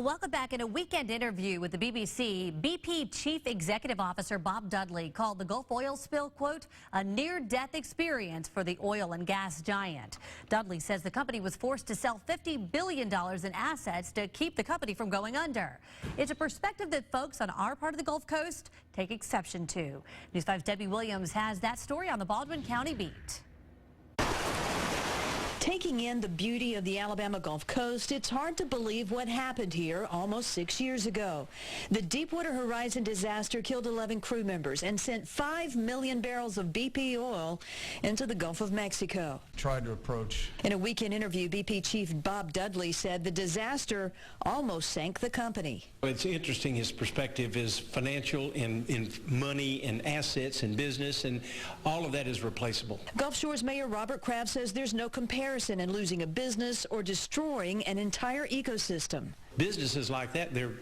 Welcome back. In a weekend interview with the BBC, BP Chief Executive Officer Bob Dudley called the Gulf oil spill, quote, a near-death experience for the oil and gas giant. Dudley says the company was forced to sell $50 billion in assets to keep the company from going under. It's a perspective that folks on our part of the Gulf Coast take exception to. News 5's Debbie Williams has that story on the Baldwin County beat. Taking in the beauty of the Alabama Gulf Coast, it's hard to believe what happened here almost 6 years ago. The Deepwater Horizon disaster killed 11 crew members and sent 5 million barrels of BP oil into the Gulf of Mexico. Tried to approach. In a weekend interview, BP Chief Bob Dudley said the disaster almost sank the company. It's interesting. His perspective is financial in money and assets and business, and all of that is replaceable. Gulf Shores Mayor Robert Kraft says there's no comparison in losing a business or destroying an entire ecosystem. Businesses like that, they're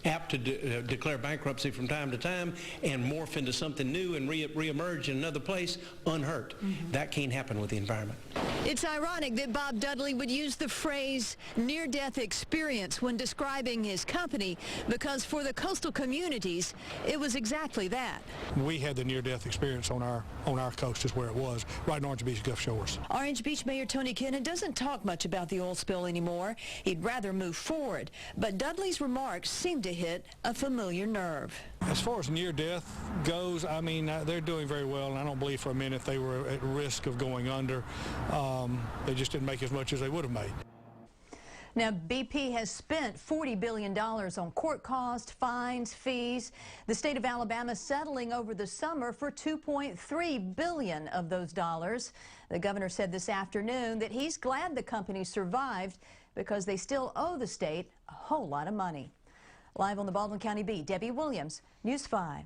apt to declare bankruptcy from time to time and morph into something new and reemerge in another place unhurt. That can't happen with the environment. It's ironic that Bob Dudley would use the phrase near-death experience when describing his company, because for the coastal communities, it was exactly that. We had the near-death experience on our coast, is where it was, right in Orange Beach, Gulf Shores. Orange Beach Mayor Tony Kennon doesn't talk much about the oil spill anymore. He'd rather move forward. But Dudley's remarks seem to hit a familiar nerve. As far as near-death goes, I mean, they're doing very well, and I don't believe for a minute they were at risk of going under. They just didn't make as much as they would have made. Now, BP has spent $40 billion on court costs, fines, fees. The state of Alabama settling over the summer for $2.3 billion of those dollars. The governor said this afternoon that he's glad the company survived because they still owe the state a whole lot of money. Live on the Baldwin County beat, Debbie Williams, News 5.